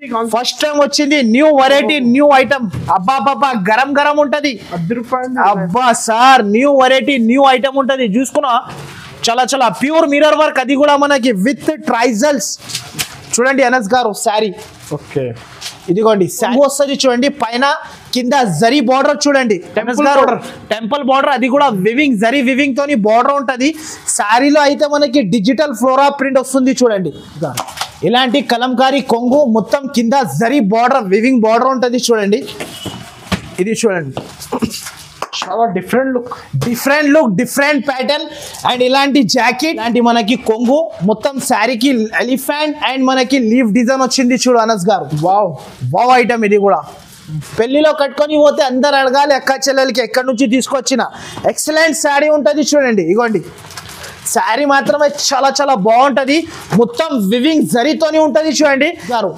First time వచ్చింది new variety new item. అబ్బా బాబా గరం గరం ఉంటది. అబ్బా sir new variety new item ఉంటది. చూసుకున్నా చాలా చాలా ప్యూర్ మిర్రర్ వర్క్, అది కూడా మనకి విత్ ట్రైజల్స్. చూడండి అనస్ గారు శారీ. ఓకే ఇదిగోండి శారీ వస్తుంది చూడండి, పైన కింద జరీ బార్డర్ చూడండి, టెంపుల్ బార్డర్, అది కూడా వివింగ్ జరీ వివింగ్ తోని బార్డర్ ఉంటది. శారీలో అయితే మనకి డిజిటల్ ఫ్లోరా ప్రింట్ వస్తుంది చూడండి. ఇలాంటి కలంకారీ కొంగు, మొత్తం కింద జరీ బార్డర్ వివింగ్ బార్డర్ ఉంటది చూడండి. ఇది చూడండి చాలా different look different pattern. And ఇలాంటి జాకెట్, ఇలాంటి మనకి కొంగు, మొత్తం శారీకి ఎలిఫెంట్ అండ్ మనకి లీఫ్ డిజైన్ వచ్చింది చూడు అనస్ గారు. వావ్ ఐటమ్ ఇది కూడా. పెళ్లిలో కట్టుకొని పోతే అందరు అడగాలి అక్క చెల్లెలకి ఎక్కడి నుంచి తీసుకొచ్చిన. ఎక్సలెంట్ శారీ ఉంటుంది చూడండి. ఇగోండి శారీ మాత్రమే చాలా చాలా బాగుంటది, మొత్తం వివింగ్ జరీతోని ఉంటది చూడండి గారు.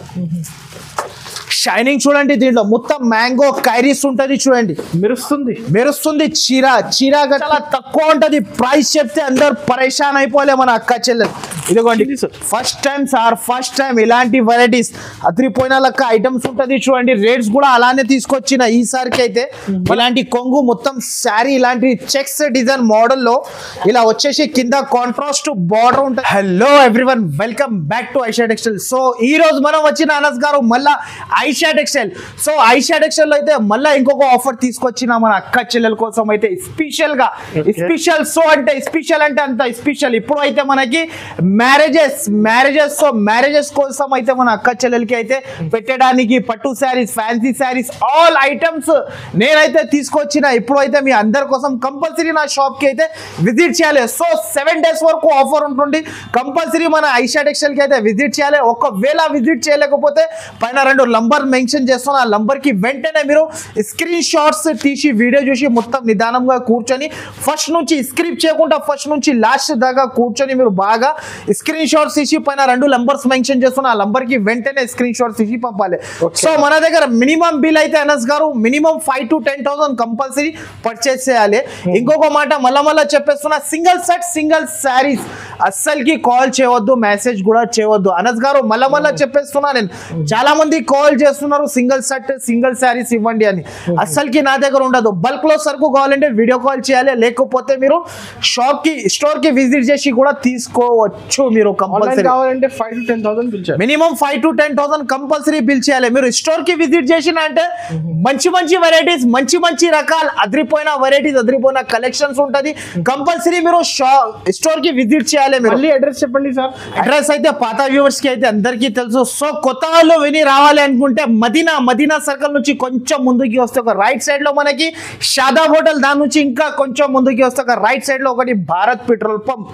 షైనింగ్ చూడండి, దీంట్లో మొత్తం మ్యాంగో కైరీస్ ఉంటది చూడండి, మెరుస్తుంది. చీర చాలా తక్కువ ఉంటది, ప్రైస్ చెప్తే అందరు పరేషాన్ అయిపోలే మన అక్క చెల్లెలు. ఇదిగోండి ఫస్ట్ టైం ఇలాంటి వెరైటీస్ అదిరిపోయిన లెక్క ఐటమ్స్ ఉంటది చూడండి. రేట్స్ కూడా అలానే తీసుకొచ్చిన ఈసారికి అయితే. ఇలాంటి కొంగు మొత్తం శారీ ఇలాంటి చెక్స్ డిజైన్ మోడల్ లో ఇలా వచ్చేసి కింద కాంట్రాస్ట్ బార్డర్ ఉంటుంది. Hello everyone, welcome back to Aisha textile. So ఈ రోజు మనం వచ్చిన అనస్ గారు మళ్ళా Aisha textile. So Aisha textile లో అయితే మళ్ళీ ఇంకొక ఆఫర్ తీసుకొచ్చిన మన అక్క చెల్లెల కోసం అయితే స్పెషల్ గా. స్పెషల్ సో అంటే స్పెషల్ అంటే అంత స్పెషల్. ఇప్పుడు అయితే మనకి మ్యారేజెస్ కోసం అయితే మన అక్క చెల్లెలకి అయితే పెట్టడానికి పట్టు saris, fancy saris, all items నేనైతే తీసుకొచ్చిన. ఇప్పుడు అయితే మీ అందరి కోసం కంపల్సరీ నా షాప్ కి అయితే విజిట్ చేయాలి. సో 7 days వరకు ఆఫర్ ఉంటుంది, కంపల్సరీ మన ఐషా టెక్స్టైల్ కి అయితే విజిట్ చేయాలి. ఒకవేళ విజిట్ చేయలేకపోతే పైన 2 నంబర్ మెన్షన్ చేస్తున్నా, ఆ నంబర్ కి వెంటనే మీరు స్క్రీన్ షాట్స్ తీసి వీడియో చూసి మొత్తం నిదానంగా కూర్చొని ఫస్ట్ నుంచి స్క్రిప్ట్ చేయకుండా ఫస్ట్ నుంచి లాస్ట్ దాకా కూర్చొని మీరు బాగా స్క్రీన్ షాట్స్ తీసి పైన 2 నంబర్స్ మెన్షన్ చేస్తున్నా, ఆ నంబర్ కి వెంటనే స్క్రీన్ షాట్స్ తీసి పంపాలి. సో మన దగ్గర మినిమం బిల్ అయితే అనస్ గారు మినిమం 5,000 to 10,000 కంపల్సరీ పర్చేస్ చేయాలి. ఇంకొక మాట మళ్ళా చెప్పేస్తున్నా, సింగిల్ సెట్ సింగిల్ శారీస్ అస్సలకి కాల్ చేయవద్దు, మెసేజ్ కూడా చేయవద్దు. అనస్ గారు మళ్ళా చెప్పేస్తున్నా, నేను చాలా మంది కాల్ చేస్తున్నారు సింగిల్ సెట్ సింగిల్ శారీస్ ఇవ్వండి అని. అస్సలకి నా దగ్గర ఉండదు. బల్క్ లో సరుకు కావాలంటే వీడియో కాల్ చేయాలి, లేకపోతే మీరు షాప్ కి స్టోర్ కి విజిట్ చేసి కూడా తీసుకోవచ్చు. మీరు కంపల్సరీ కావాలంటే 5,000 to 10,000 బిల్ చేయాలి, మినిమం 5,000 to 10,000 కంపల్సరీ బిల్ చేయాలి. మీరు స్టోర్ కి విజిట్ చేసిన అంటే మంచి వెరైటీస్, మంచి రకాల అదిరిపోయిన వెరైటీస్, అదిరిపోయిన కలెక్షన్స్ ఉంటది. కంపల్సరీ మీరు స్టోర్ కి విజిట్ చేయాలి. మళ్ళీ అడ్రస్ చెప్పండి సార్. అడ్రస్ అయితే పాత వ్యూవర్స్ కి అయితే అందరికీ తెలుసు. సో కొత్త వాళ్ళు విని రావాలి అనుకుంటే మదీనా సర్కిల్ నుంచి కొంచెం ముందుకి వస్తే ఒక రైట్ సైడ్ లో మనకి షాదా హోటల్, దాని నుంచి ఇంకా కొంచెం ముందుకి వస్తే ఒక రైట్ సైడ్ లో ఒకటి భారత్ పెట్రోల్ పంప్,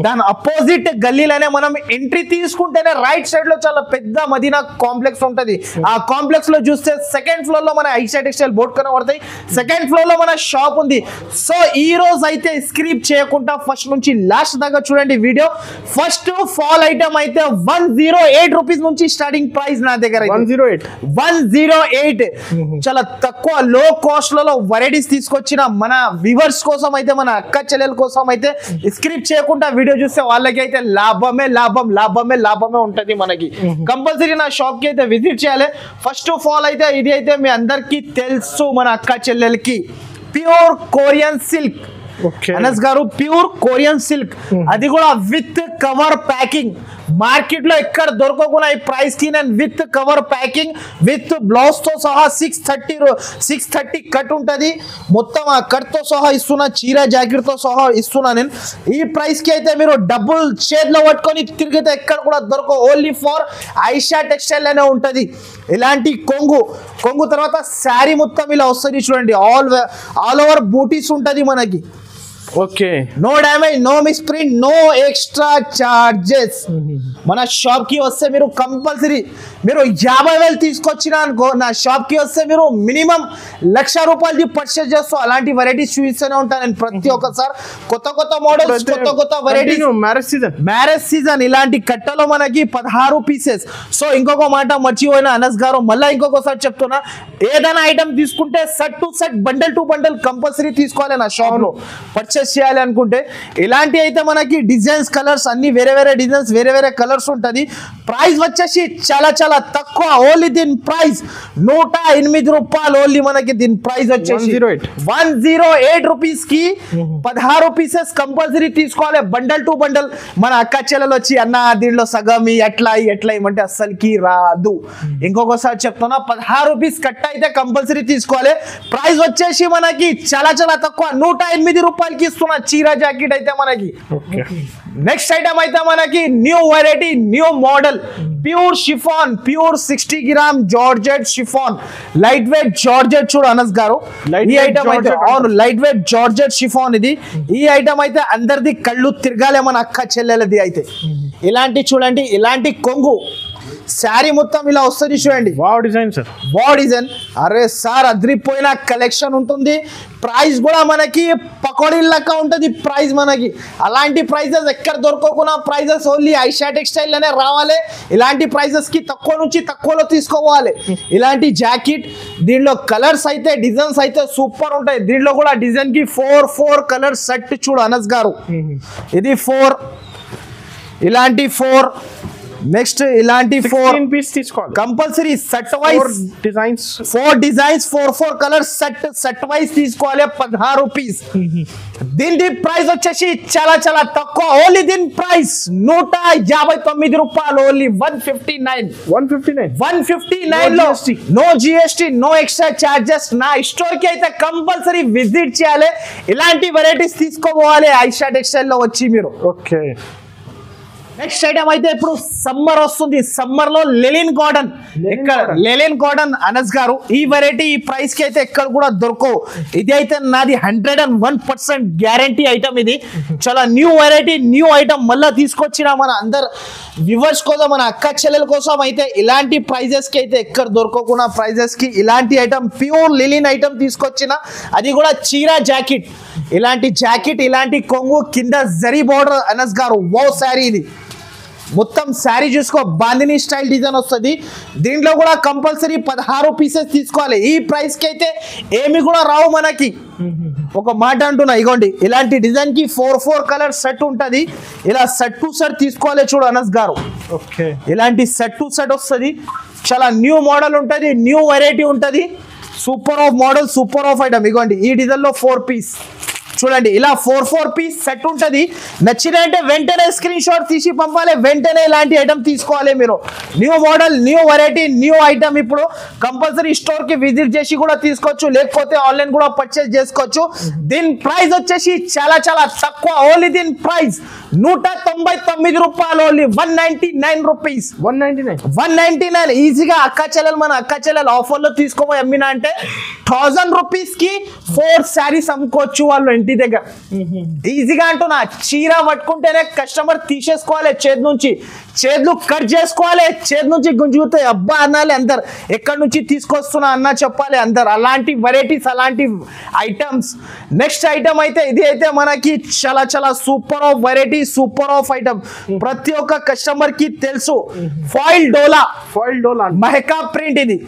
దాని అపోజిట్ గల్లీలోనే మనం ఎంట్రీ తీసుకుంటేనే రైట్ సైడ్ లో చాలా పెద్ద మదీనా కాంప్లెక్స్ ఉంటది. ఆ కాంప్లెక్స్ లో చూస్తే సెకండ్ ఫ్లోర్ లో మన ఐషా టెక్స్టైల్ బోర్డు కనబడతాయి. సెకండ్ ఫ్లోర్ లో మన షాప్ ఉంది. సో ఈ రోజు అయితే స్క్రిప్ట్ చేయకుండా ఫస్ట్ నుంచి లాస్ట్ దాకా చూడండి వీడియో. ఫస్ట్ ఫాల్ ఐటమ్ అయితే 108 రూపీస్ నుంచి స్టార్టింగ్ ప్రైస్ నా దగ్గర 108 చాలా తక్కువ లో కాస్ట్ లలో వెరైటీస్ తీసుకొచ్చిన మన వ్యూవర్స్ కోసం అయితే, మన అక్క చెల్లెల కోసం అయితే స్క్రిప్ట్ చేయకుండా వీడియో చూస్తే వాళ్ళకి అయితే లాభమే ఉంటది. మనకి కంపల్సరీ నా షాప్ కి అయితే విజిట్ చేయాలి. ఫస్ట్ ఆఫ్ ఆల్ అయితే ఇది అయితే మీ అందరికి తెలుసు, మన అక్క చెల్లెలకి ప్యూర్ కొరియన్ సిల్క్. అనస్ గారు ప్యూర్ కొరియన్ సిల్క్, అది కూడా విత్ కవర్ ప్యాకింగ్. మార్కెట్ లో ఎక్కడ దొరకకుండా ఈ ప్రైస్ కి నేను with cover packing with blouse తో సహా 630 కట్ ఉంటది. మొత్తం ఆ కట్ తో సహా ఇస్తున్నా, చీర జాకెట్ తో సహా ఇస్తున్నా నేను. ఈ ప్రైస్ కి అయితే మీరు డబ్బులు చేతిలో పట్టుకొని తిరిగితే ఎక్కడ కూడా దొరక. ఓన్లీ ఫర్ ఐషా టెక్స్టైల్ అనే ఉంటది. ఇలాంటి కొంగు తర్వాత శారీ మొత్తం ఇలా వస్తుంది చూడండి. ఆల్ ఓవర్ బూటీస్ ఉంటది మనకి. Okay, no damage, no misprint, no extra charges. మన షాప్ కి వస్తే మీరు కంపల్సరీ మీరు 50,000 తీసుకొచ్చిన అనుకో, నా షాప్ కి వస్తే మీరు మినిమం 1,00,000 రూపాయలది పర్చేస్ చేస్తూ అలాంటి వెరైటీస్ చూపిస్తూనే ఉంటాను నేను ప్రతి ఒక్కసారి. కొత్త మోడల్స్, కొత్త వెరైటీస్. మ్యారేజ్ సీజన్ ఇలాంటి కట్టలో మనకి 16 పీసెస్. సో ఇంకొక మాట మర్చిపోయిన అనస్ గారు, మళ్ళీ ఇంకొకసారి చెప్తున్నా, ఏదైనా ఐటమ్ తీసుకుంటే set to set, bundle to bundle compulsory తీసుకోవాలి నా షాప్ లో. పర్చేస్ పర్చేస్ చేయాలి అనుకుంటే ఇలాంటి అయితే మనకి డిజైన్స్ కలర్స్ అన్ని వేరే వేరే డిజైన్స్ వేరే వేరే కలర్స్ ఉంటుంది. ప్రైస్ వచ్చేసి చాలా చాలా తక్కువ. ఓన్లీ దీని ప్రైస్ 108 రూపాయలు. ఓన్లీ మనకి దీని ప్రైస్ వచ్చేసి 108 రూపీస్ కి 16 పీసెస్ కంపల్సరీ తీసుకోవాలి. Bundle to bundle. మన అక్క చెల్లెలు వచ్చి అన్న దీనిలో సగం ఎట్లా ఇవ్వమంటే అస్సలకి రాదు. ఇంకొకసారి చెప్తున్నా 16 రూపీస్ కట్ అయితే కంపల్సరీ తీసుకోవాలి. ప్రైస్ వచ్చేసి మనకి చాలా చాలా తక్కువ 108 రూపాయలకి ఇస్తున్న చీర జాకెట్ అయితే మనకి. నెక్స్ట్ ఐటమ్ అయితే మనకి new variety new model pure chiffon pure 60 gram georgette chiffon light weight georgette. చూడు అనస్ గారు ఈ ఐటమ్ అయితే అవును లైట్ వెయిట్ జార్జెట్ షిఫాన్ ఇది. ఈ ఐటమ్ అయితే అందరిది కళ్ళు తిరగాలే మన అక్క చెల్లెలది అయితే. ఇలాంటి చూడండి ఇలాంటి కొంగు శారీ మొత్తం ఇలా వస్తుంది చూడండి. Wow design sir, wow design. అరే సార్ అద్రిపోయిన కలెక్షన్ ఉంటుంది. ప్రైస్ కూడా మనకి పకోడీ లెక్క ఉంటుంది ప్రైస్ మనకి. అలాంటి ప్రైజెస్ ఎక్కడ దొరకకుండా ప్రైజెస్ ఓన్లీ ఐషా టెక్స్టైల్ లోనే రావాలి. ఇలాంటి ప్రైజెస్ కి తక్కువ నుంచి తక్కువలో తీసుకోవాలి. ఇలాంటి జాకెట్ దీనిలో కలర్స్ అయితే డిజైన్స్ అయితే సూపర్ ఉంటాయి. దీనిలో కూడా డిజైన్ కి 4 కలర్ సెట్ చూడు అనస్ గారు. ఇది 4 ఇలాంటి 4 నెక్స్ట్ ఇలాంటి 4 పీస్ తీసుకోవాలి compulsory set wise designs 4 designs 4 colours set wise తీసుకోవాలి 16 రూపీస్. దీని ప్రైస్ వచ్చేసి చాలా చాలా తక్కువ. ఓన్లీ దీని ప్రైస్ 159 రూపాయలు. ఓన్లీ 159 లో no GST no extra charges. నా స్టోర్ కి అయితే కంపల్సరీ విజిట్ చేయాలి. ఇలాంటి వెరైటీస్ తీసుకోవాలి ఐషా టెక్స్టైల్ లో వచ్చి మీరు. ఓకే నెక్స్ట్ ఐటమ్ అయితే ఇప్పుడు సమ్మర్ వస్తుంది. సమ్మర్ లో లెలిన్ కాటన్. ఎక్కడ లెలిన్ కాటన్ అనస్ గారు ఈ వెరైటీ ఈ ప్రైస్ కి అయితే ఎక్కడ కూడా దొరకవు. ఇది అయితే నాది 101% గ్యారంటీ ఐటమ్. ఇది చాలా న్యూ వెరైటీ న్యూ ఐటమ్ మళ్ళీ తీసుకొచ్చిన మన అందరు వ్యూవర్స్ కోసం మన అక్క చెల్లెల కోసం అయితే ఇలాంటి ప్రైజెస్ కి అయితే ఎక్కడ దొరకకుండా ప్రైజెస్ కి ఇలాంటి ఐటమ్ ప్యూర్ లెలిన్ ఐటమ్ తీసుకొచ్చిన. అది కూడా చీరా జాకెట్. ఇలాంటి జాకెట్ ఇలాంటి కొంగు కింద జరీ బోర్డర్ అనస్ గారు. వో శారీ ఇది మొత్తం శారీ చూసుకో బాందిని స్టైల్ డిజైన్ వస్తుంది. దీంట్లో కూడా కంపల్సరీ 16 పీసెస్ తీసుకోవాలి. ఈ ప్రైస్ కి అయితే ఏమి కూడా రావు మనకి. ఒక మాట అంటున్నా ఇగోండి ఇలాంటి డిజైన్ కి 4 కలర్ సెట్ ఉంటది. ఇలా సెట్ టు సెట్ తీసుకోవాలి చూడు అనస్ గారు. ఓకే ఇలాంటి సెట్ టు సెట్ వస్తుంది. చాలా న్యూ మోడల్ ఉంటది న్యూ వెరైటీ ఉంటది. Super of model super of item. ఇగోండి ఈ డిజైన్ లో 4 పీస్ చూడండి ఇలా 4 పీస్ సెట్ ఉంటది. నచ్చినంటే వెంటనే స్క్రీన్ షాట్ తీసి పంపాలి. వెంటనే ఇలాంటి ఐటమ్ తీసుకోవాలి మీరు. New model new variety new item. ఇప్పుడు కంపల్సరీ స్టోర్ కి విజిట్ చేసి కూడా తీసుకోవచ్చు లేకపోతే ఆన్లైన్ కూడా పర్చేస్ చేసుకోవచ్చు. దీని ప్రైస్ వచ్చేసి చాలా చాలా తక్కువ. ఓన్లీ దీని ప్రైస్ 199 రూపాయలు. Only 199 rupees. 199 ఈజీగా అక్క చెల్లెలు మన అక్క చెల్లెలు ఆఫర్ లో తీసుకోమో అమ్మినా అంటే 1000 రూపీస్ కి 4 శారీస్ అమ్ముకోవచ్చు వాళ్ళు ఇంటి దగ్గర ఈజీగా. అంటున్నా చీర పట్టుకుంటేనే కస్టమర్ తీసేసుకోవాలి చేతి నుంచి. చేతులు కట్ చేసుకోవాలి. చేతి నుంచి గుంజుతాయి అబ్బా అనాలి అందరు. ఎక్కడి నుంచి తీసుకొస్తున్నా అన్న చెప్పాలి అందరు. అలాంటి వెరైటీస్ అలాంటి ఐటమ్స్. నెక్స్ట్ ఐటమ్ అయితే ఇది అయితే మనకి చాలా చాలా super of variety super of item. ప్రతి ఒక్క కస్టమర్ కి తెలుసు. ఫాయిల్ డోలా మహకా ప్రింట్. ఇది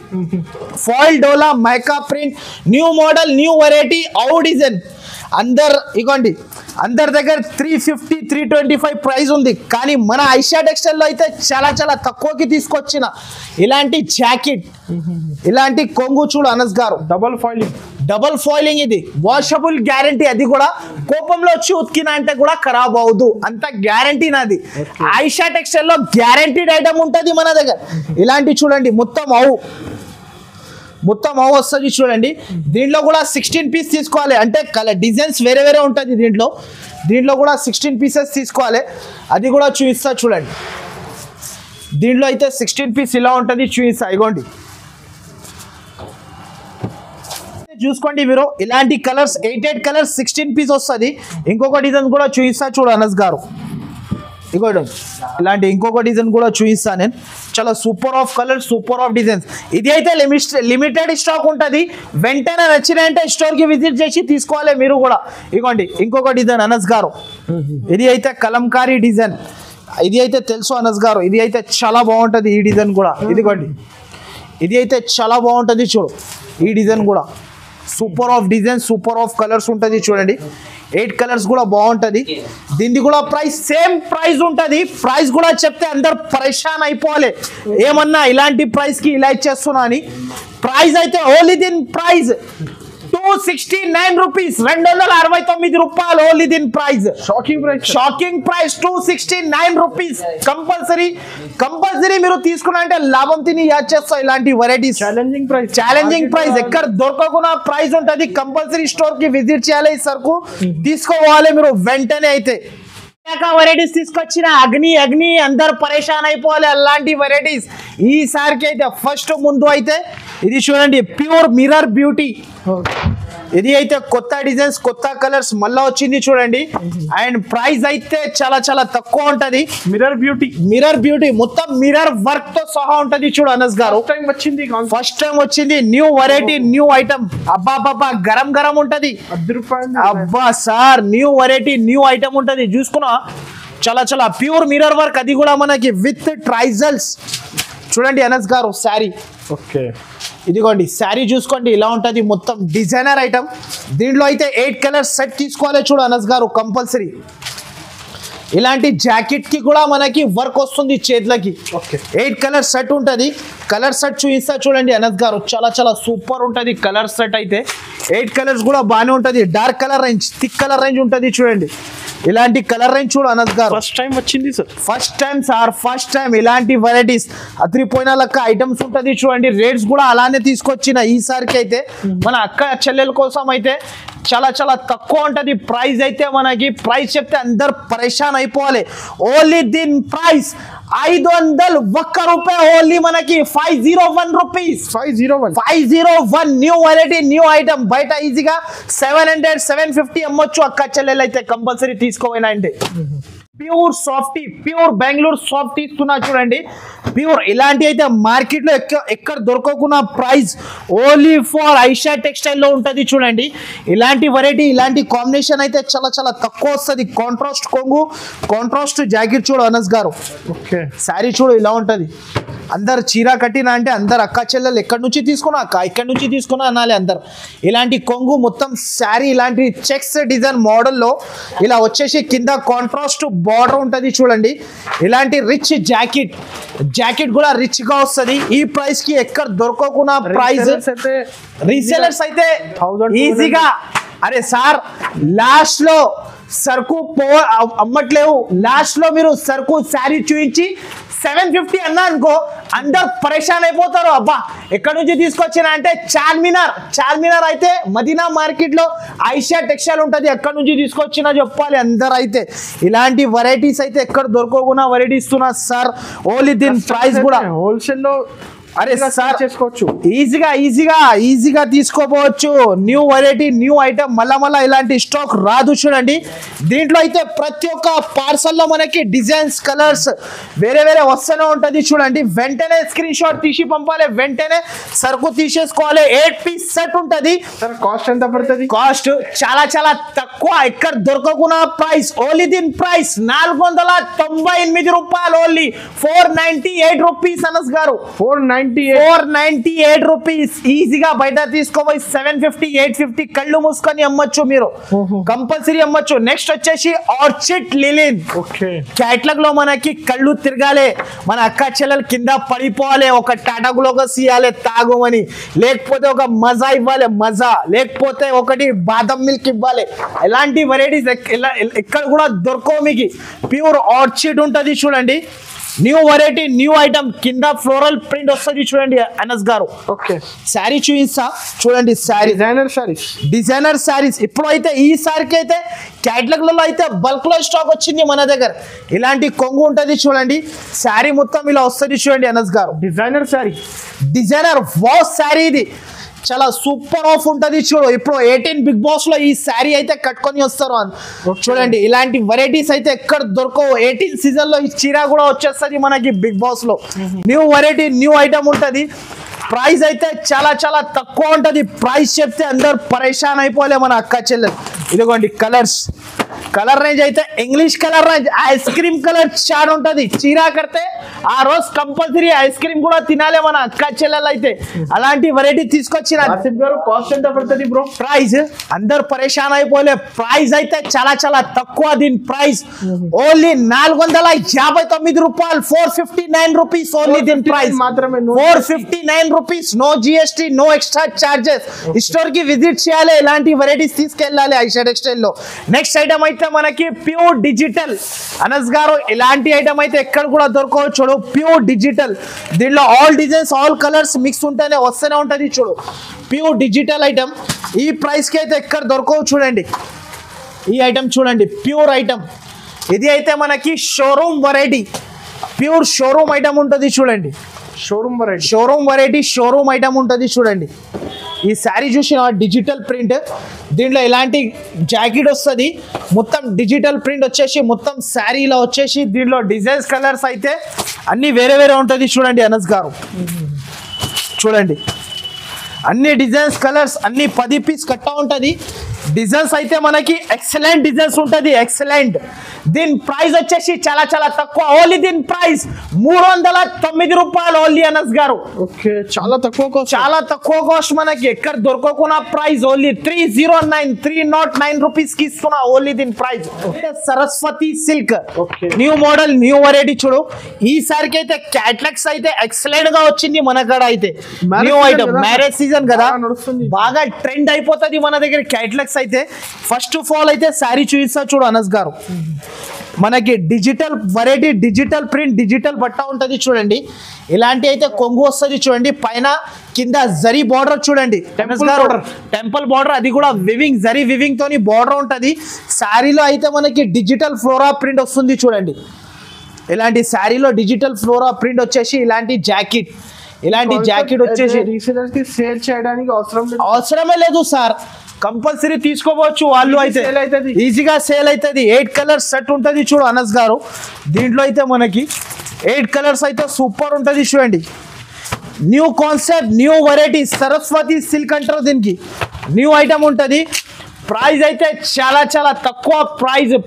ఫాయిల్ డోలా మహకా print new model new variety ఔ డిజైన్. అందరు ఇగోండి అందరి దగ్గర 350 325 ప్రైస్ ఉంది. కానీ మన ఐషా టెక్స్టైల్ లో అయితే చాలా చాలా తక్కువకి తీసుకొచ్చిన ఇలాంటి జాకెట్ ఇలాంటి కొంగు చూడు అనస్ గారు. డబల్ ఫాయిలింగ్ ఇది వాషబుల్ గ్యారంటీ. అది కూడా కోపంలో వచ్చి ఉతికిన అంటే కూడా ఖరాబ్ అవ్వదు అంత గ్యారంటీ నాది. ఐషా టెక్స్టైల్ లో గ్యారంటీడ్ ఐటమ్ ఉంటుంది మన దగ్గర. ఇలాంటి చూడండి మొత్తం అవు వస్తుంది చూడండి. దీంట్లో కూడా 16 పీస్ తీసుకోవాలి. అంటే కలర్ డిజైన్స్ వేరే వేరే ఉంటుంది దీంట్లో కూడా 16 పీసెస్ తీసుకోవాలి. అది కూడా చూపిస్తా చూడండి. దీంట్లో అయితే 16 పీస్ ఇలా ఉంటుంది చూపిస్తా. ఇగోండి చూసుకోండి మీరు. ఇలాంటి కలర్స్ 8 కలర్స్ 16 పీస్ వస్తుంది. ఇంకొక డిజైన్ కూడా చూపిస్తా చూడు అనస్ గారు. ఇగోండి ఇలాంటి ఇంకొక డిజైన్ కూడా చూపిస్తా నేను. చాలా super of colour super of designs. ఇది అయితే లిమిటెడ్ స్టాక్ ఉంటుంది. వెంటనే నచ్చినంటే స్టోర్ కి విజిట్ చేసి తీసుకోవాలి మీరు కూడా. ఇగోండి ఇంకొక డిజైన్ అనస్ గారు. ఇది అయితే కలంకారీ డిజైన్. ఇది అయితే తెలుసు అనస్ గారు. ఇది అయితే చాలా బాగుంటుంది ఈ డిజైన్ కూడా. ఇదిగోండి ఇది అయితే చాలా బాగుంటుంది చూడు ఈ డిజైన్ కూడా. Super of design, super of colours ఉంటుంది చూడండి. 8 కలర్స్ కూడా బాగుంటది. దీనికి కూడా ప్రైస్ సేమ్ ప్రైస్ ఉంటది. ప్రైస్ కూడా చెప్తే అందరు పరేషాన్ అయిపోవాలి, ఏమన్నా ఇలాంటి ప్రైస్ కి ఇలా ఇచ్చేస్తున్నా అని. ప్రైస్ అయితే ఓన్లీ దీని ప్రైస్ 269 రూపీస్, 269 రూపాయలు ఓన్లీ దీని price. Shocking price 269 rupees. Compulsory మీరు తీసుకున్నా అంటే లాభం తిని యాడ్ చేస్తాం. ఇలాంటి వెరైటీస్ ఛాలెంజింగ్ ప్రైస్ ఎక్కడ దొరకకుండా ప్రైస్ ఉంటది. కంపల్సరీ స్టోర్ కి విజిట్ చేయాలి, ఈ సరుకు తీసుకోవాలి మీరు వెంటనే. అయితే వెరైటీస్ తీసుకొచ్చిన అగ్ని అందరు పరేషాన్ అయిపోవాలి అలాంటి వెరైటీస్. ఈసారికి అయితే ఫస్ట్ ముందు అయితే ఇది చూడండి, ప్యూర్ మిర్రర్ బ్యూటీ. ఇది అయితే కొత్త డిజైన్స్, కొత్త కలర్స్ మళ్ళా వచ్చింది చూడండి. అండ్ ప్రైస్ అయితే చాలా తక్కువ ఉంటది. మిర్రర్ బ్యూటీ మొత్తం మిర్రర్ వర్క్ తో సహా ఉంటది. చూడు అనస్ గారు, ఫస్ట్ టైం వచ్చింది న్యూ వెరైటీ, న్యూ ఐటమ్. అబ్బా గరం ఉంటది. అబ్బా sir, new variety, new item ఉంటది. చూసుకున్నా చాలా ప్యూర్ మిర్రర్ వర్క్, అది కూడా మనకి విత్ ట్రైజల్స్. చూడండి అనస్ గారు శారీ, ఇదిగోండి శారీ చూసుకోండి ఇలా ఉంటది. మొత్తం డిజైనర్ ఐటమ్. దీంట్లో అయితే 8 కలర్స్ సెట్ తీసుకోవాలి. చూడు అనస్ గారు, కంపల్సరీ ఇలాంటి జాకెట్ కి కూడా మనకి వర్క్ వస్తుంది చేతులకి. 8 కలర్ సెట్ ఉంటది. కలర్ సెట్ చూపిస్తా చూడండి అనస్ గారు, చాలా సూపర్ ఉంటది కలర్ సెట్ అయితే. 8 కలర్స్ కూడా బాగానే ఉంటది. Dark colour range, thick colour range ఉంటది చూడండి. ఇలాంటి కలర్ రేంజ్ చూడు అనస్ గారు, ఫస్ట్ టైం వచ్చింది సార్. ఫస్ట్ టైం ఇలాంటి వెరైటీస్ అదిరిపోయిన లెక్క ఐటమ్స్ ఉంటది చూడండి. రేట్స్ కూడా అలానే తీసుకొచ్చిన ఈసారికి అయితే. మన అక్క చెల్లెల కోసం అయితే చాలా తక్కువ ఉంటది ప్రైస్ అయితే. మనకి ప్రైస్ చెప్తే అందరు పరేషాన్ అయిపోవాలి. ఓన్లీ దీని ప్రైస్ 501 రూపాయ. ఓన్లీ మనకి 501 rupees. 501 new variety, new item. బయట ఈజీగా 700 750 అమ్మొచ్చు. అక్క చెల్లెలు అయితే కంపల్సరీ తీసుకోవాలి. అంటే pure softy, pure Bengaluru softy ఇస్తున్నా చూడండి. ప్యూర్ ఇలాంటి అయితే మార్కెట్ లో ఎక్కడ దొరకకున్న price only for Aisha textile లో ఉంటది చూడండి. ఇలాంటి వెరైటీ, ఇలాంటి కాంబినేషన్ అయితే చాలా తక్కువ వస్తుంది. కాంట్రాస్ట్ కొంగు, కాంట్రాస్ట్ జాకెట్ చూడు అనస్ గారు. శారీ చూడు ఇలా ఉంటది. అందరు చీర కట్టిన అంటే అందరు అక్క చెల్లెలు ఎక్కడి నుంచి తీసుకున్నా, అక్క ఎక్కడి నుంచి తీసుకున్నా అనాలి అందరు. ఇలాంటి కొంగు మొత్తం శారీ ఇలాంటి చెక్స్ డిజైన్ మోడల్లో ఇలా వచ్చేసి కింద కాంట్రాస్ట్ బార్డర్ ఉంటది చూడండి. ఇలాంటి రిచ్ జాకెట్ కూడా రిచ్ గా వస్తుంది. ఈ ప్రైస్ కి ఎక్కడ దొరకకున్న ప్రైస్. రీసేలర్స్ అయితే ఈజీగా, అరే సార్ లాస్ట్ లో సరుకు అమ్మట్లేవు, లాస్ట్ లో మీరు సరుకు శారీ చూపించి 750 అన్నా అనుకో అందరు పరేషాన్ అయిపోతారు. అబ్బా ఎక్కడి నుంచి తీసుకొచ్చినా అంటే చార్మినార్ అయితే మదీనా మార్కెట్ లో ఐషా టెక్స్టైల్ ఉంటది, ఎక్కడి నుంచి తీసుకొచ్చినా చెప్పాలి అందరు. అయితే ఇలాంటి వెరైటీస్ అయితే ఎక్కడ దొరకకుండా వెరైటీ ఇస్తున్నా సార్. ఓన్లీ దీని ప్రైస్ కూడా హోల్సేల్ లో అరే సార్ చేసుకోవచ్చు, ఈజీగా తీసుకోపోవచ్చు. New variety, new item. మళ్ళా ఇలాంటి స్టాక్ రాదు చూడండి. దీంట్లో అయితే ప్రతి ఒక్క పార్సల్లో మనకి డిజైన్స్, కలర్స్ వేరే వస్తూనే ఉంటది చూడండి. వెంటనే స్క్రీన్ షాట్ తీసి పంపాలి, వెంటనే సరుకు తీసేసుకోవాలి. 8 పీస్ సెట్ ఉంటది. కాస్ట్ ఎంత పడుతుంది? కాస్ట్ చాలా తక్కువ, ఎక్కడ దొరకకున్న ప్రైస్. ఓన్లీ దీని ప్రైస్ 498 రూపాయలు. ఓన్లీ 498 రూపీస్ అనస్ గారు. 498 రూపీస్. ఈజీగా బయట తీసుకోపోయి 750 850 కళ్ళు మూసుకొని అమ్మొచ్చు మీరు, కంపల్సరీ అమ్మొచ్చు. నెక్స్ట్ వచ్చేసి ఆర్చిడ్ లిలిన్. క్యాట్లాగ్ లో మనకి కళ్ళు తిరగాలి, మన అక్క చెల్లెలు కింద పడిపోవాలి, ఒక టాటా గ్లూకోస్ ఇవ్వాలి తాగుమని, లేకపోతే ఒక మజా ఇవ్వాలి మజా, లేకపోతే ఒకటి బాదం మిల్క్ ఇవ్వాలి. ఎలాంటి వెరైటీస్ ఎక్కడ కూడా దొరకవు మీకు. ప్యూర్ ఆర్చిడ్ ఉంటది చూడండి. New variety, new item. కింద ఫ్లోరల్ ప్రింట్ వస్తుంది చూడండి అనస్ గారు. శారీ చూపిస్తా చూడండి. డిజైనర్ శారీస్ ఇప్పుడు అయితే ఈసారికి అయితే క్యాటలాగ్ లో అయితే బల్క్ లో స్టాక్ వచ్చింది మన దగ్గర. ఇలాంటి కొంగు ఉంటది చూడండి. శారీ మొత్తం ఇలా వస్తుంది చూడండి అనస్ గారు. డిజైనర్ వాష్ శారీ ఇది. చాలా సూపర్ ఆఫ్ ఉంటది చూడు. ఇప్పుడు 18 బిగ్ బాస్ లో ఈ శారీ అయితే కట్టుకొని వస్తారు చూడండి. ఇలాంటి వెరైటీస్ అయితే ఎక్కడ దొరకవు. 18 సీజన్ లో ఈ చీర కూడా వచ్చేస్తుంది మనకి బిగ్ బాస్ లో. న్యూ వెరైటీ, న్యూ ఐటమ్ ఉంటది. ప్రైస్ అయితే చాలా తక్కువ ఉంటది. ప్రైస్ చెప్తే అందరు పరేషాన్ అయిపోలే మన అక్క చెల్లెలు. ఇదిగోండి కలర్స్ కలర్ రేంజ్ అయితే English colour range ice cream colour chart ఉంటది చీరా కడితే ఆ రోజు కంపల్సరీ ఐస్ క్రీమ్ కూడా తినాలి మన అక్క చెల్లెలు అయితే అలాంటి వెరైటీ తీసుకొచ్చిన ఆసిఫ్ గారు కాస్ట్ ఎంత పడుతుంది బ్రో? ప్రైస్ అందరు పరేషాన్ అయిపోలే ప్రైస్ అయితే చాలా చాలా తక్కువ దీని ప్రైస్ ఓన్లీ 459 రూపాయలు 459 రూపీస్ ఓన్లీ దీని ప్రైస్ మాత్రమే 459 rupees no GST no extra charges store కి విజిట్ చేయాలి ఇలాంటి వెరైటీస్ తీసుకెళ్ళాలి ఐషా టెక్స్టైల్ లో నెక్స్ట్ ఐటమ్ అయితే మనకి ప్యూర్ డిజిటల్ అనస్ గారు ఇలాంటి ఐటమ్ అయితే ఎక్కడ కూడా దొరకవు చూడు ప్యూర్ డిజిటల్ దీనిలో all designs all colours mix ఉంటేనే వస్తూనే ఉంటది చూడు ప్యూర్ డిజిటల్ ఐటమ్ ఈ ప్రైస్ కి అయితే ఎక్కడ దొరకవు చూడండి ఈ ఐటమ్ చూడండి ప్యూర్ ఐటమ్ ఇది అయితే మనకి showroom variety pure showroom item ఉంటుంది చూడండి షోరూమ్ వెరైటీ షోరూమ్ ఐటమ్ ఉంటుంది చూడండి ఈ శారీ చూసిన డిజిటల్ ప్రింట్ దీంట్లో ఎలాంటి జాకెట్ వస్తుంది మొత్తం డిజిటల్ ప్రింట్ వచ్చేసి మొత్తం శారీలో వచ్చేసి దీంట్లో డిజైన్స్ కలర్స్ అయితే అన్ని వేరే వేరే ఉంటుంది చూడండి అనస్ గారు చూడండి అన్ని డిజైన్స్ కలర్స్ అన్ని 10 పీస్ కట్టా ఉంటుంది డిజైన్స్ అయితే మనకి ఎక్సలెంట్ డిజైన్స్ ఉంటుంది ఎక్సలెంట్ దీని ప్రైస్ వచ్చేసి చాలా చాలా తక్కువ ఓన్లీ దీని ప్రైస్ 309 రూపాయలు ఓన్లీ అనస్ గారు ఓకే చాలా తక్కువ కాస్ట్ మనకి ఎక్కడ దొరకకుండా ప్రైస్ ఓన్లీ 309 రూపీస్ కి ఇస్తున్నా ఓన్లీ దీని price Saraswati silk new model new variety చూడు ఈసారికి అయితే క్యాటలాగ్స్ అయితే ఎక్సలెంట్ గా వచ్చింది మన కాడ అయితే న్యూ ఐటమ్ మ్యారేజ్ సీజన్ కదా బాగా ట్రెండ్ అయిపోతుంది మన దగ్గర క్యాటలాగ్స్ అయితే ఫస్ట్ ఆఫ్ ఆల్ అయితే శారీ చూపిస్తా చూడు అనస్ గారు మనకి digital variety digital print digital బట్ట ఉంటుంది చూడండి ఇలాంటి అయితే కొంగు వస్తుంది చూడండి పైన కింద జరీ బార్డర్ చూడండి టెంపుల్ బార్డర్ అది కూడా వివింగ్ జరీ వివింగ్ తోని బార్డర్ ఉంటుంది శారీలో అయితే మనకి డిజిటల్ ఫ్లోరా ప్రింట్ వస్తుంది చూడండి ఇలాంటి శారీలో డిజిటల్ ఫ్లోరా ప్రింట్ వచ్చేసి ఇలాంటి జాకెట్ వచ్చేసి రీసెలర్స్ కి సేల్ చేయడానికి అవసరమే లేదు సార్ కంపల్సరీ తీసుకోవచ్చు వాళ్ళు అయితే ఈజీగా సేల్ అవుతుంది 8 కలర్స్ సెట్ ఉంటుంది చూడు అనస్ గారు దీంట్లో అయితే మనకి 8 కలర్స్ అయితే సూపర్ ఉంటుంది చూడండి new concept new variety Saraswati silk అంటారు దీనికి న్యూ ఐటమ్ ఉంటుంది ప్రైస్ అయితే చాలా చాలా తక్కువ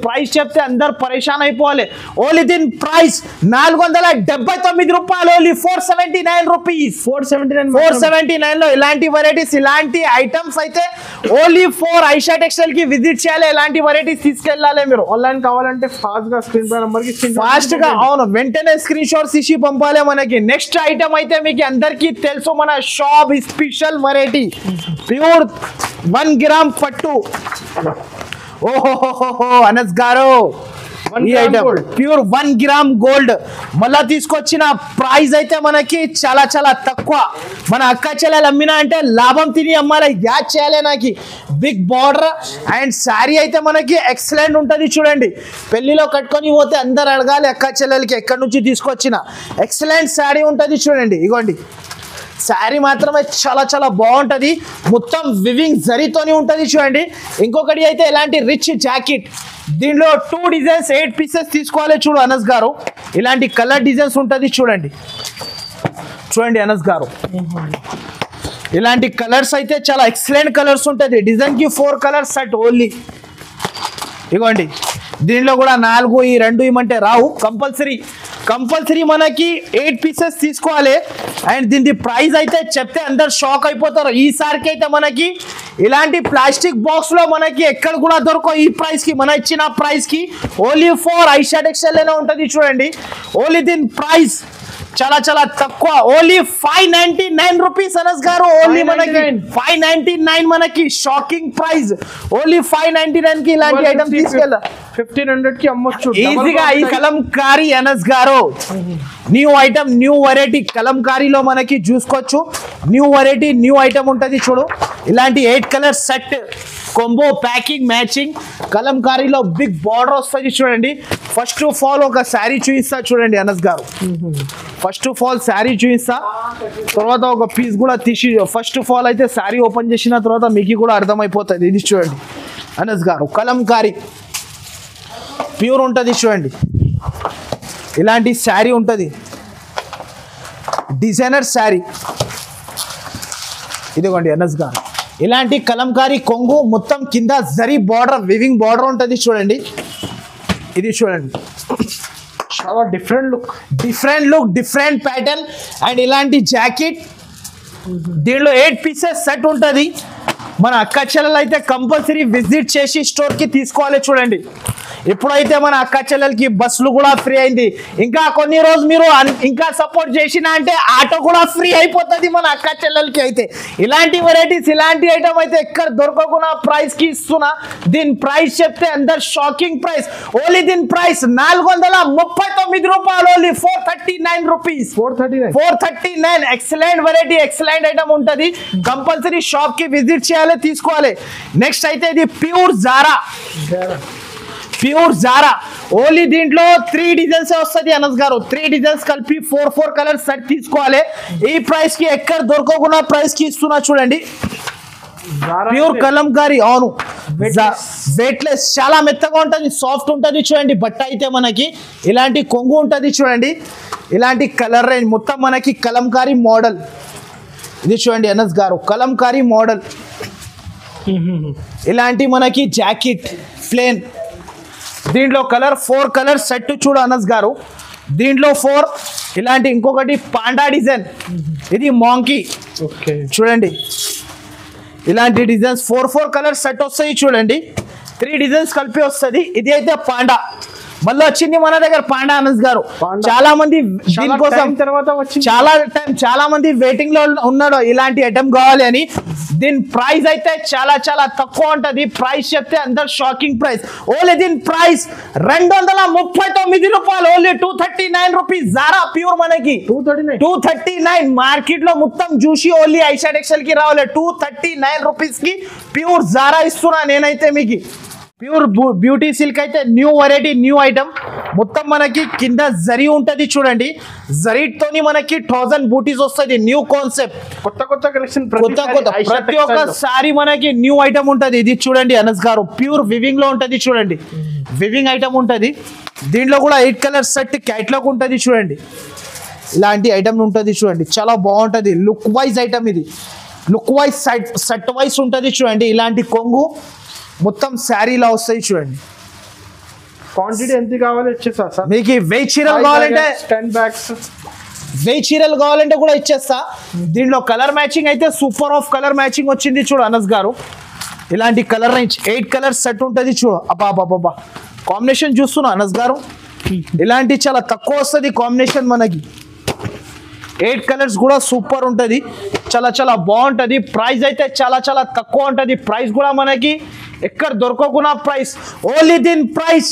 ప్రైస్ చెప్తే అందరు పరేషాన్ అయిపోవాలి ఓన్లీ దీని ప్రైస్ 479 రూపాయలు ఓన్లీ 479 రూపీస్ 479 లో ఇలాంటి వెరైటీస్ ఇలాంటి ఐటమ్స్ అయితే ఓన్లీ ఫోర్ ఐషా టెక్స్టైల్ కి విజిట్ చేయాలి ఇలాంటి వెరైటీస్ తీసుకెళ్ళాలి మీరు ఆన్లైన్ కావాలంటే ఫాస్ట్ గా స్క్రీన్ పై నంబర్ కి ఫాస్ట్ గా అవును వెంటనే స్క్రీన్ షాట్స్ తీసి పంపాలి మనకి నెక్స్ట్ ఐటమ్ అయితే మీకు అందరికీ తెలుసు మన shop special variety pure 1 gram పట్టు ఓహో అనస్ గారు ఈ ఐటమ్ ప్యూర్ 1 గ్రామ్ గోల్డ్ మళ్ళా తీసుకొచ్చిన ప్రైస్ అయితే మనకి చాలా చాలా తక్కువ మన అక్క చెల్లెలు అమ్మినా అంటే లాభం తిని అమ్మాలి యాడ్ చేయాలి నాకు బిగ్ బార్డర్ అండ్ శారీ అయితే మనకి ఎక్సలెంట్ ఉంటుంది చూడండి పెళ్లిలో కట్టుకొని పోతే అందరు అడగాలి అక్క చెల్లెలకి ఎక్కడి నుంచి తీసుకొచ్చిన ఎక్సలెంట్ శారీ ఉంటుంది చూడండి ఇగోండి శారీ మాత్రమే చాలా చాలా బాగుంటుంది మొత్తం వివింగ్ జరీతోనే ఉంటుంది చూడండి ఇంకొకటి అయితే ఇలాంటి రిచ్ జాకెట్ దీనిలో 2 డిజైన్స్ 8 పీసెస్ తీసుకోవాలి చూడు అనస్ గారు ఇలాంటి కలర్ డిజైన్స్ ఉంటుంది చూడండి అనస్ గారు ఇలాంటి కలర్స్ అయితే చాలా ఎక్సలెంట్ కలర్స్ ఉంటుంది డిజైన్ కి 4 కలర్స్ సెట్ ఓన్లీ ఇగోండి దీనిలో కూడా 4 ఈ 2 ఇమంటే రావు కంపల్సరీ మనకి 8 పీసెస్ తీసుకోవాలి అండ్ దీని ప్రైస్ అయితే చెప్తే అందరు షాక్ అయిపోతారు ఈసారికి అయితే మనకి ఇలాంటి ప్లాస్టిక్ బాక్స్ లో మనకి ఎక్కడ కూడా దొరకవు ఈ ప్రైస్ కి మన ఇచ్చిన ప్రైస్ కి ఓన్లీ ఫోర్ ఐషా టెక్స్టైల్ లోనే ఉంటుంది చూడండి ఓన్లీ దీని ప్రైస్ చాలా చాలా తక్కువ ఓన్లీ 599 రూపీస్ అనస్ గారు ఓన్లీ మనకి 599 మనకి షాకింగ్ ప్రైస్ ఓన్లీ 599 కి ఇలాంటి ఐటమ్ తీసుకెళ్ళ 1500 కి అమ్మొచ్చు ఈజీగా ఈ కలంకారీ అనస్ గారు న్యూ ఐటమ్ న్యూ వెరైటీ కలంకారీలో మనకి చూసుకోవచ్చు న్యూ వెరైటీ న్యూ ఐటమ్ ఉంటుంది చూడు ఇలాంటి 8 colour set combo packing matching కలంకారీలో బిగ్ బార్డర్ వస్తుంది చూడండి ఫస్ట్ ఆఫ్ ఆల్ ఒక శారీ చూపిస్తా చూడండి అనస్ గారు ఫస్ట్ ఆఫ్ ఆల్ శారీ చూపిస్తా తర్వాత ఒక పీస్ కూడా తీసి ఫస్ట్ ఆఫ్ ఆల్ అయితే శారీ ఓపెన్ చేసిన తర్వాత మీకు కూడా అర్థమైపోతుంది ఇది చూడండి అనస్ గారు కలంకారీ ప్యూర్ ఉంటుంది చూడండి ఇలాంటి శారీ ఉంటుంది డిజైనర్ శారీ ఇదిగోండి అనస్ గారు ఇలాంటి కలంకారీ కొంగు మొత్తం కింద జరీ బార్డర్ వివింగ్ బార్డర్ ఉంటుంది చూడండి. ఇది చూడండి చాలా different look different pattern. And ఇలాంటి జాకెట్ దీనిలో 8 పీసెస్ సెట్ ఉంటుంది. మన అక్క చెల్లెలు అయితే కంపల్సరీ విజిట్ చేసి స్టోర్కి తీసుకోవాలి. చూడండి ఎప్పుడైతే మన అక్క చెల్లెలకి బస్సులు కూడా ఫ్రీ అయింది, ఇంకా కొన్ని రోజు మీరు ఇంకా సపోర్ట్ చేసినా అంటే ఆటో కూడా ఫ్రీ అయిపోతుంది మన అక్క చెల్లెలకి. అయితే ఇలాంటి వెరైటీస్ ఇలాంటి ఐటమ్ అయితే ఎక్కడ దొరకకుండా ప్రైస్ కి ఇస్తున్నా. దీని ప్రైస్ చెప్తే అందరు షాకింగ్ ప్రైస్. ఓన్లీ దీని ప్రైస్ 439 రూపాయలు. Only 439 rupees. 439. Excellent variety, excellent item ఉంటుంది. కంపల్సరీ షాప్ కి విజిట్ చేయాలి, తీసుకోవాలి. నెక్స్ట్ అయితే ఇది ప్యూర్ జారా. ఓన్లీ దీంట్లో 3 డిజైన్స్ వస్తుంది అనస్ గారు. 3 డిజైన్స్ కలిపి 4 కలర్స్ సెట్ తీసుకోవాలి. ఈ ప్రైస్ కి ఎక్కడ దొరకకుండా ప్రైస్ కి ఇస్తున్నా. చూడండి ప్యూర్ కలంకారీ. అవును, వెయిట్లెస్, చాలా మెత్తగా ఉంటుంది, సాఫ్ట్ ఉంటుంది. చూడండి బట్ట అయితే మనకి ఇలాంటి కొంగు ఉంటుంది. చూడండి ఇలాంటి కలర్ రేంజ్ మొత్తం మనకి కలంకారీ మోడల్. ఇది చూడండి అనస్ గారు కలంకారీ మోడల్. ఇలాంటి మనకి జాకెట్ ప్లేన్. దీంట్లో 4 కలర్ సెట్ చూడు అనస్ గారు. దీంట్లో 4 ఇలాంటి ఇంకొకటి పాండా డిజైన్. ఇది మాంకీ. చూడండి ఇలాంటి డిజైన్స్ 4 కలర్ సెట్ వస్తాయి. చూడండి 3 డిజైన్స్ కలిపి వస్తుంది. ఇది అయితే పాండా మళ్ళీ వచ్చింది మన దగ్గర పాండా అనస్ గారు. చాలా మంది దీనికోసం చాలా మంది వెయిటింగ్ లో ఉన్నాడు ఇలాంటి ఐటమ్ కావాలి అని. దీని ప్రైస్ అయితే చాలా తక్కువ ఉంటది. ప్రైస్ చెప్తే అందరు షాకింగ్ ప్రైస్. ఓన్లీ దీని ప్రైస్ 239 రూపాయలు. Only 239 rupees. జారా ప్యూర్ మనకి 239. మార్కెట్ లో మొత్తం చూసి ఓన్లీ ఐషాడ్ ఎక్సెల్ కి రావాలి. 239 రూపీస్ కి ప్యూర్ జారా ఇస్తున్నా నేనైతే మీకు. ప్యూర్ బ్యూటీ సిల్క్ అయితే న్యూ వెరైటీ, న్యూ ఐటమ్. మొత్తం మనకి కింద జరీ ఉంటది. చూడండి జరీతోని మనకి 1000 బూటీస్ వస్తుంది. న్యూ కాన్సెప్ట్, కొత్త కలెక్షన్. ప్రతి ఒక్క సారీ మనకి న్యూ ఐటమ్ ఉంటది. ఇది చూడండి అనస్ గారు ప్యూర్ వివింగ్ లో ఉంటది. చూడండి వివింగ్ ఐటమ్ ఉంటది. దీంట్లో కూడా 8 కలర్ సెట్ క్యాట్లాగ్ ఉంటది. చూడండి ఇలాంటి ఐటమ్ ఉంటది. చూడండి చాలా బాగుంటది. లుక్ వైజ్ ఐటమ్ ఇది. లుక్ వైజ్ సెట్ వైజ్ ఉంటది. చూడండి ఇలాంటి కొంగు మొత్తం శారీలా వస్తాయి. చూడండి క్వాంటిటీ ఎంత కావాలి ఇచ్చేస్తా సార్. మీకు 1000 చీరలు కావాలంటే 10 bags 1000 చీరలు కావాలంటే కూడా ఇచ్చేస్తా. దీంట్లో కలర్ మ్యాచింగ్ అయితే సూపర్ ఆఫ్ కలర్ మ్యాచింగ్ వచ్చింది. చూడు అనస్ గారు ఇలాంటి కలర్ రేంజ్ 8 కలర్ సెట్ ఉంటుంది. చూడు అబ్బా కాంబినేషన్ చూస్తున్నా అనస్ గారు. ఇలాంటి చాలా తక్కువ వస్తుంది కాంబినేషన్ మనకి. 8 కలర్స్ కూడా సూపర్ ఉంటుంది. చాలా బాగుంటుంది. ప్రైస్ అయితే చాలా తక్కువ ఉంటుంది. ప్రైస్ కూడా మనకి ఎక్కడ దొరకకుండా ప్రైస్. ఓన్లీ దీని ప్రైస్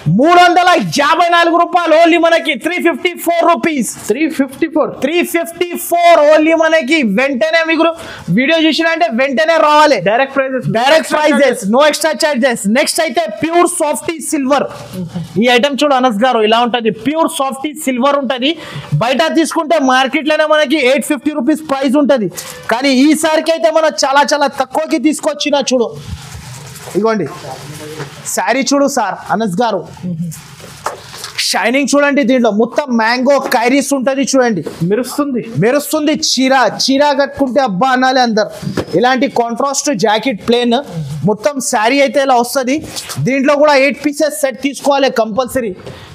354 రూపాయలు. ఓన్లీ మనకి 354 రూపీస్. 354 ఓన్లీ మనకి. వెంటనే మీకు వీడియో చూసిన అంటే వెంటనే రావాలి. Direct prices, no extra charges. Next అయితే ప్యూర్ సాఫ్టీ సిల్వర్. ఈ ఐటమ్ చూడు అనస్ గారు ఇలా ఉంటది. ప్యూర్ సాఫ్టీ సిల్వర్ ఉంటది. బయట తీసుకుంటే మార్కెట్ లోనే మనకి 850 రూపీస్ ప్రైస్ ఉంటది. కానీ ఈసారికి అయితే మనం చాలా తక్కువకి తీసుకొచ్చిన. చూడు ఇగోండి శారీ చూడు సార్ అనస్ గారు. షైనింగ్ దీంట్లో మొత్తం మ్యాంగో కైరీస్ ఉంటుంది. చూడండి మెరుస్తుంది. చీర కట్టుకుంటే అబ్బా అనాలి అందరు. ఇలాంటి కాంట్రాస్ట్ జాకెట్ ప్లేన్ మొత్తం శారీ అయితే ఇలా వస్తుంది. దీంట్లో కూడా 8 పీసెస్ సెట్ తీసుకోవాలి కంపల్సరీ.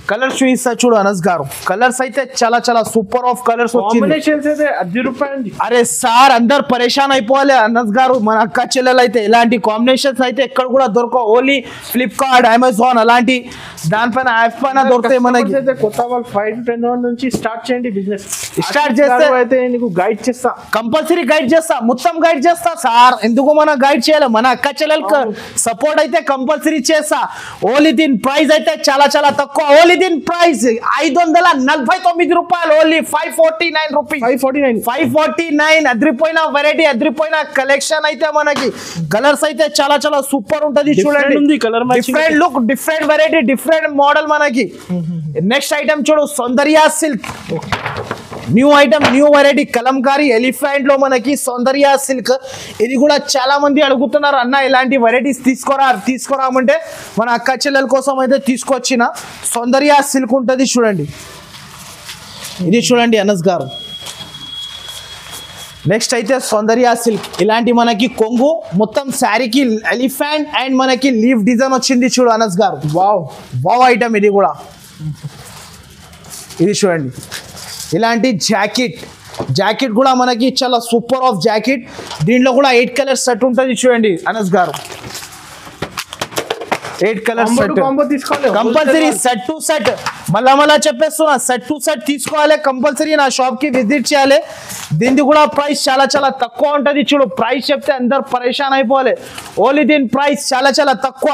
కలర్స్ చూపిస్తా చూడు అనస్ గారు. కలర్స్ అయితే చాలా సూపర్ ఆఫ్ కలర్స్ వచ్చింది. అరే సార్ అందరు పరేషాన్ అయిపోవాలి అనస్ గారు. మన అక్క చెల్లెలు అయితే ఇలాంటి కాంబినేషన్స్ అయితే ఎక్కడ కూడా దొరకవు. ఓన్లీ ఫ్లిప్కార్ట్, అమెజాన్ అలాంటి దానిపైన యాప్ పైన దొరుకుతాయి మనకి. కొత్త వాళ్ళు 5 to 10 నుంచి స్టార్ట్ చేయండి బిజినెస్. స్టార్ట్ చేస్తే అయితే నీకు గైడ్ చేస్తా, కంపల్సరీ గైడ్ చేస్తా, మొత్తం గైడ్ చేస్తా సార్. ఎందుకు మనం గైడ్ చేయాలి? మన అక్క చెల్లెలకు సపోర్ట్ అయితే కంపల్సరీ చేస్తా. ఓన్లీ దీని ప్రైస్ అయితే చాలా తక్కువ. ఓన్లీ దీని ప్రైస్ 549 రూపాయలు. Only 549 rupees. 549. అద్రిపోయిన వెరైటీ, అద్రిపోయిన కలెక్షన్ అయితే మనకి. కలర్స్ అయితే చాలా సూపర్ ఉంటది. చూడండి different look, different variety, different model మనకి. నెక్స్ట్ ఐటమ్ చూడు Soundarya silk. New item, new variety Kalamkari elephant లో మనకి సౌందర్య సిల్క్. ఇది కూడా చాలా మంది అడుగుతున్నారు అన్న ఇలాంటి వెరైటీస్ తీసుకురామంటే మన అక్క చెల్లెల కోసం అయితే తీసుకొచ్చిన సౌందర్య సిల్క్ ఉంటుంది. చూడండి ఇది చూడండి అనస్ గారు నెక్స్ట్ అయితే సౌందర్య సిల్క్, ఇలాంటి మనకి కొంగు మొత్తం శారీకి ఎలిఫెంట్ అండ్ మనకి లీఫ్ డిజైన్ వచ్చింది చూడు అనస్ గారు. వావ్ వావ్ ఐటమ్ ఇది కూడా. ఇది చూడండి, ఇలాంటి జాకెట్ కూడా మనకి చాలా సూపర్ ఆఫ్ జాకెట్. దీంట్లో కూడా 8 కలర్ సెట్ ఉంటుంది చూడండి అనస్ గారు. 8 కలర్ సెట్ కాంబో తీసుకోవాలి కంపల్సరీ. సెట్ టు సెట్ మళ్ళా చెప్పేస్తున్నా, సెట్ టు సెట్ తీసుకోవాలి కంపల్సరీ. నా షాప్ కి విజిట్ చేయాలి. దీనికి కూడా ప్రైస్ చాలా చాలా తక్కువ ఉంటుంది చూడు. ప్రైస్ చెప్తే అందరు పరేషాన్ అయిపోవాలి. ఓన్లీ దీని ప్రైస్ చాలా చాలా తక్కువ,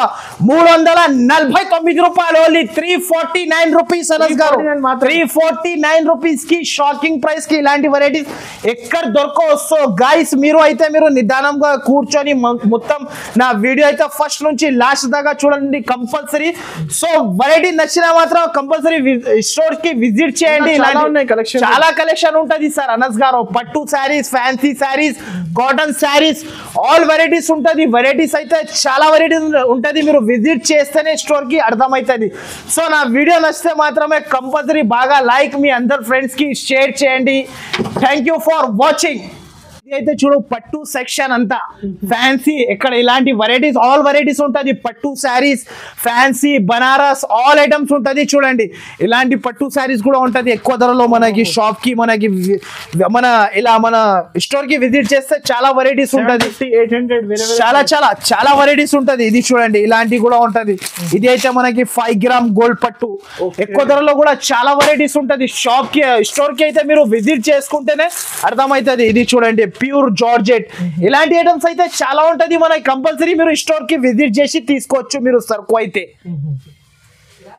349 రూపాయలు. ఓన్లీ 349 రూపీస్ అనస్ గారు. 349 రూపీస్ కి షాకింగ్ ప్రైస్ కి ఇలాంటి వెరైటీస్ ఎక్కడ దొరకవు. సో గైస్ మీరు నిదానంగా కూర్చొని మొత్తం నా వీడియో అయితే ఫస్ట్ నుంచి లాస్ట్ దాకా చూడండి కంపల్సరీ. సో వెరైటీ నచ్చినా మాత్రం కంపల్సరీ స్టోర్ కి విజిట్ చేయండి. చాలా కలెక్షన్ ఉంటది సార్ అనస్ గారు. పట్టు saris, fancy saris, cotton saris, all varieties ఉంటది. వెరైటీస్ అయితే చాలా వెరైటీస్ ఉంటది. మీరు విజిట్ చేస్తేనే స్టోర్ కి అర్థమవుతుంది. సో నా వీడియో నచ్చితే మాత్రమే కంపల్సరీ బాగా లైక్ మీ అందరు ఫ్రెండ్స్ కి షేర్ చేయండి. Thank you for watching. అయితే చూడు పట్టు సెక్షన్ అంతా ఫ్యాన్సీ, ఇక్కడ ఇలాంటి వెరైటీస్ ఆల్ వెరైటీస్ ఉంటుంది. పట్టు saris, fancy, Banaras all items ఉంటుంది చూడండి. ఇలాంటి పట్టు శారీస్ కూడా ఉంటుంది ఎక్కువ ధరలో. మనకి షాప్ కి మనకి మన స్టోర్ కి విజిట్ చేస్తే చాలా వెరైటీస్ ఉంటుంది. 800 చాలా చాలా చాలా వెరైటీస్ ఉంటుంది. ఇది చూడండి, ఇలాంటి కూడా ఉంటది. ఇది అయితే మనకి 5 గ్రామ్ గోల్డ్ పట్టు ఎక్కువ ధరలో కూడా చాలా వెరైటీస్ ఉంటుంది. షాప్ కి స్టోర్ కి అయితే మీరు విజిట్ చేసుకుంటేనే అర్థమవుతుంది. ఇది చూడండి ప్యూర్ జార్జెట్, ఇలాంటి ఐటమ్స్ అయితే చాలా ఉంటది. మనకి కంపల్సరీ మీరు స్టోర్ కి విజిట్ చేసి తీసుకోవచ్చు మీరు సరుకు అయితే.